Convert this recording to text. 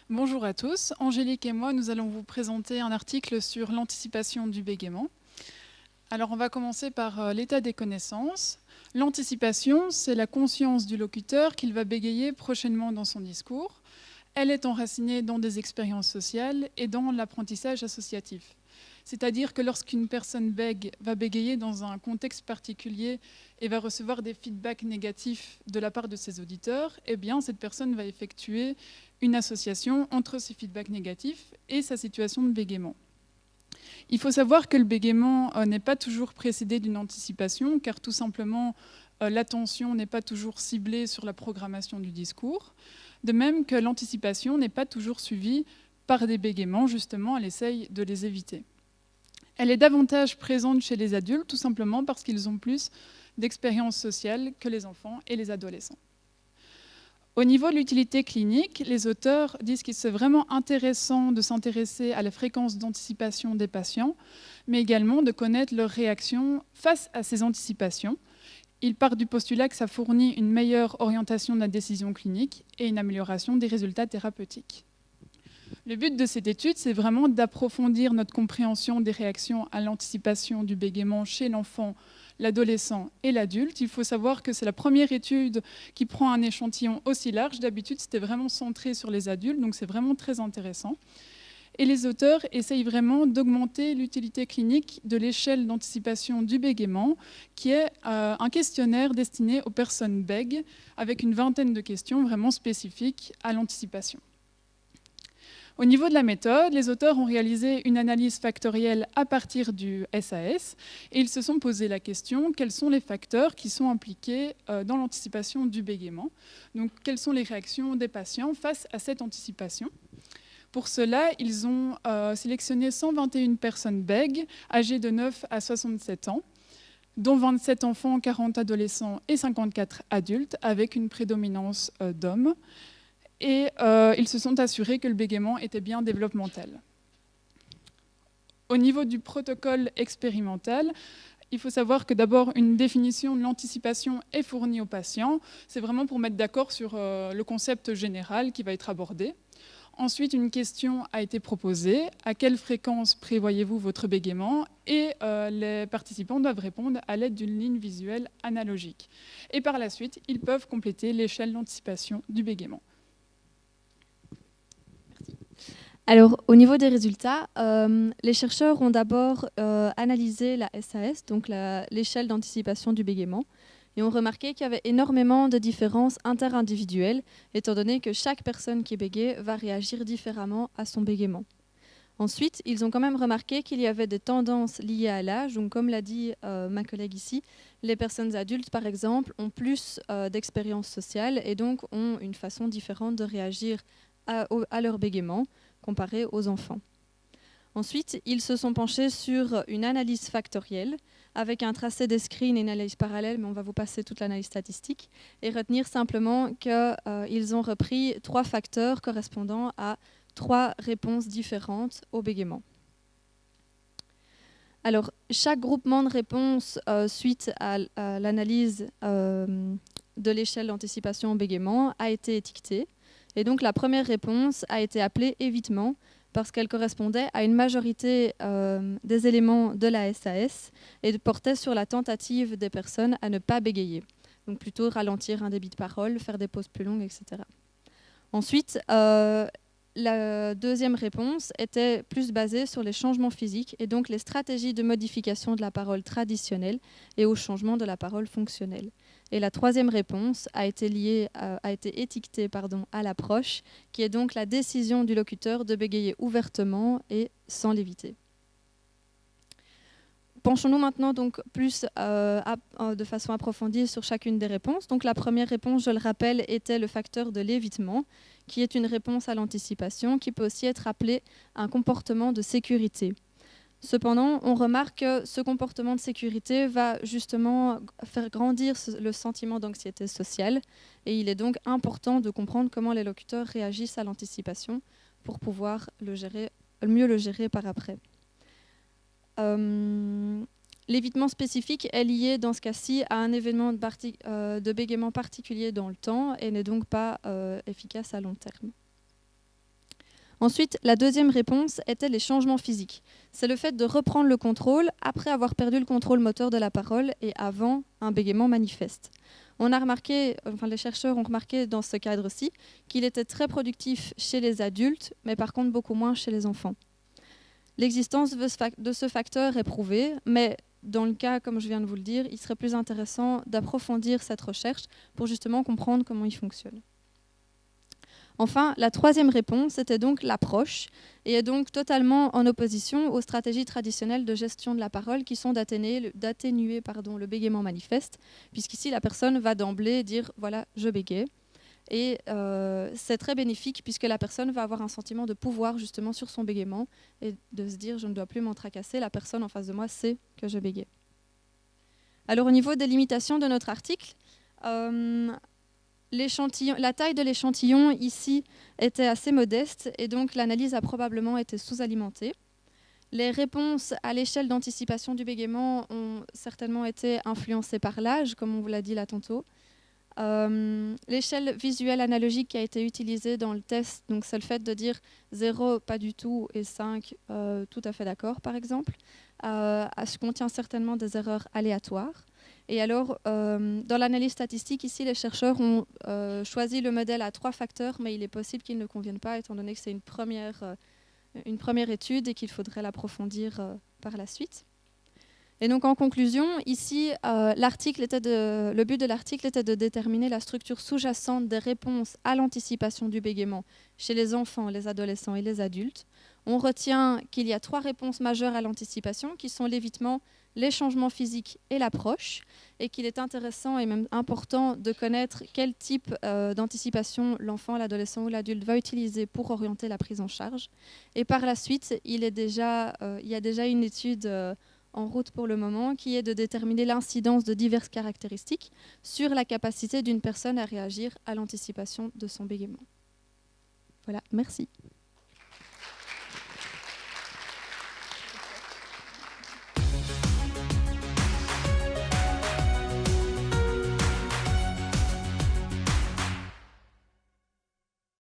Bonjour à tous, Angélique et moi, nous allons vous présenter un article sur l'anticipation du bégaiement. Alors on va commencer par l'état des connaissances. L'anticipation, c'est la conscience du locuteur qu'il va bégayer prochainement dans son discours. Elle est enracinée dans des expériences sociales et dans l'apprentissage associatif. C'est-à-dire que lorsqu'une personne va bégayer dans un contexte particulier et va recevoir des feedbacks négatifs de la part de ses auditeurs, eh bien cette personne va effectuer une association entre ces feedbacks négatifs et sa situation de bégaiement. Il faut savoir que le bégaiement n'est pas toujours précédé d'une anticipation, car tout simplement l'attention n'est pas toujours ciblée sur la programmation du discours, de même que l'anticipation n'est pas toujours suivie par des bégaiements, justement, elle essaye de les éviter. Elle est davantage présente chez les adultes, tout simplement parce qu'ils ont plus d'expérience sociale que les enfants et les adolescents. Au niveau de l'utilité clinique, les auteurs disent qu'il c'est vraiment intéressant de s'intéresser à la fréquence d'anticipation des patients, mais également de connaître leurs réactions face à ces anticipations. Ils partent du postulat que ça fournit une meilleure orientation de la décision clinique et une amélioration des résultats thérapeutiques. Le but de cette étude, c'est vraiment d'approfondir notre compréhension des réactions à l'anticipation du bégaiement chez l'enfant, l'adolescent et l'adulte. Il faut savoir que c'est la première étude qui prend un échantillon aussi large. D'habitude, c'était vraiment centré sur les adultes, donc c'est vraiment très intéressant. Et les auteurs essayent vraiment d'augmenter l'utilité clinique de l'échelle d'anticipation du bégaiement, qui est un questionnaire destiné aux personnes bègues, avec une vingtaine de questions vraiment spécifiques à l'anticipation. Au niveau de la méthode, les auteurs ont réalisé une analyse factorielle à partir du SAS et ils se sont posé la question quels sont les facteurs qui sont impliqués dans l'anticipation du bégaiement. Donc, quelles sont les réactions des patients face à cette anticipation? Pour cela, ils ont sélectionné 121 personnes bègues âgées de 9 à 67 ans, dont 27 enfants, 40 adolescents et 54 adultes, avec une prédominance d'hommes. Et ils se sont assurés que le bégaiement était bien développemental. Au niveau du protocole expérimental, il faut savoir que d'abord, une définition de l'anticipation est fournie aux patients. C'est vraiment pour mettre d'accord sur le concept général qui va être abordé. Ensuite, une question a été proposée. À quelle fréquence prévoyez-vous votre bégaiement? Et les participants doivent répondre à l'aide d'une ligne visuelle analogique. Et par la suite, ils peuvent compléter l'échelle d'anticipation du bégaiement. Alors, au niveau des résultats, les chercheurs ont d'abord analysé la SAS, donc l'échelle d'anticipation du bégaiement, et ont remarqué qu'il y avait énormément de différences interindividuelles, étant donné que chaque personne qui bégaye va réagir différemment à son bégaiement. Ensuite, ils ont quand même remarqué qu'il y avait des tendances liées à l'âge. Donc, comme l'a dit ma collègue ici, les personnes adultes, par exemple, ont plus d'expérience sociale et donc ont une façon différente de réagir à leur bégaiement comparé aux enfants. Ensuite, ils se sont penchés sur une analyse factorielle avec un tracé des screens et une analyse parallèle, mais on va vous passer toute l'analyse statistique, et retenir simplement qu'ils ont repris 3 facteurs correspondant à 3 réponses différentes au bégaiement. Alors, chaque groupement de réponses suite à l'analyse de l'échelle d'anticipation au bégaiement a été étiqueté. Et donc, la première réponse a été appelée évitement parce qu'elle correspondait à une majorité des éléments de la SAS et portait sur la tentative des personnes à ne pas bégayer. Donc, plutôt ralentir un débit de parole, faire des pauses plus longues, etc. Ensuite, la deuxième réponse était plus basée sur les changements physiques et donc les stratégies de modification de la parole traditionnelle et au changement de la parole fonctionnelle. Et la troisième réponse a été étiquetée à l'approche, qui est donc la décision du locuteur de bégayer ouvertement et sans l'éviter. Penchons-nous maintenant donc plus de façon approfondie sur chacune des réponses. Donc la première réponse, je le rappelle, était le facteur de l'évitement, qui est une réponse à l'anticipation, qui peut aussi être appelée un comportement de sécurité. Cependant, on remarque que ce comportement de sécurité va justement faire grandir le sentiment d'anxiété sociale, et il est donc important de comprendre comment les locuteurs réagissent à l'anticipation pour pouvoir mieux le gérer par après. L'évitement spécifique est lié dans ce cas-ci à un événement de bégaiement particulier dans le temps et n'est donc pas efficace à long terme. Ensuite, la deuxième réponse était les changements physiques. C'est le fait de reprendre le contrôle après avoir perdu le contrôle moteur de la parole et avant un bégaiement manifeste. On a remarqué, les chercheurs ont remarqué dans ce cadre-ci qu'il était très productif chez les adultes, mais par contre beaucoup moins chez les enfants. L'existence de ce facteur est prouvée, mais dans le cas, comme je viens de vous le dire, il serait plus intéressant d'approfondir cette recherche pour justement comprendre comment il fonctionne. Enfin, la troisième réponse était donc l'approche, et est donc totalement en opposition aux stratégies traditionnelles de gestion de la parole qui sont d'atténuer le bégaiement manifeste, puisqu'ici la personne va d'emblée dire « voilà, je bégaye ». Et c'est très bénéfique puisque la personne va avoir un sentiment de pouvoir justement sur son bégaiement et de se dire « je ne dois plus m'en tracasser, la personne en face de moi sait que je bégaye ». Alors au niveau des limitations de notre article, la taille de l'échantillon ici était assez modeste et donc l'analyse a probablement été sous-alimentée. Les réponses à l'échelle d'anticipation du bégaiement ont certainement été influencées par l'âge, comme on vous l'a dit là tantôt. L'échelle visuelle analogique qui a été utilisée dans le test, donc c'est le fait de dire 0, pas du tout, et 5, tout à fait d'accord, par exemple, contient certainement des erreurs aléatoires. Et alors, dans l'analyse statistique, ici, les chercheurs ont choisi le modèle à 3 facteurs, mais il est possible qu'il ne convienne pas, étant donné que c'est une première étude et qu'il faudrait l'approfondir par la suite. Et donc, en conclusion, ici, le but de l'article était de déterminer la structure sous-jacente des réponses à l'anticipation du bégaiement chez les enfants, les adolescents et les adultes. On retient qu'il y a 3 réponses majeures à l'anticipation, qui sont l'évitement, les changements physiques et l'approche, et qu'il est intéressant et même important de connaître quel type d'anticipation l'enfant, l'adolescent ou l'adulte va utiliser pour orienter la prise en charge. Et par la suite, il y a déjà une étude en route pour le moment, qui est de déterminer l'incidence de diverses caractéristiques sur la capacité d'une personne à réagir à l'anticipation de son bégaiement. Voilà, merci.